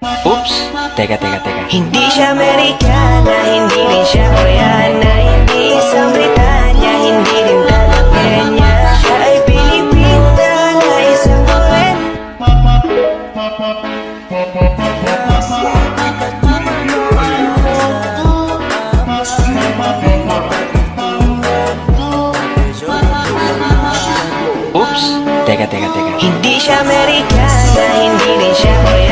Oops, teka. Hindi siya Amerikana, hindi rin siya Koreana, hindi isang Britanya, hindi rin Tagaloganya. Siya ay Pilipina na isang poet. Oops, teka. Hindi siya Amerikana, hindi rin siya Koreana.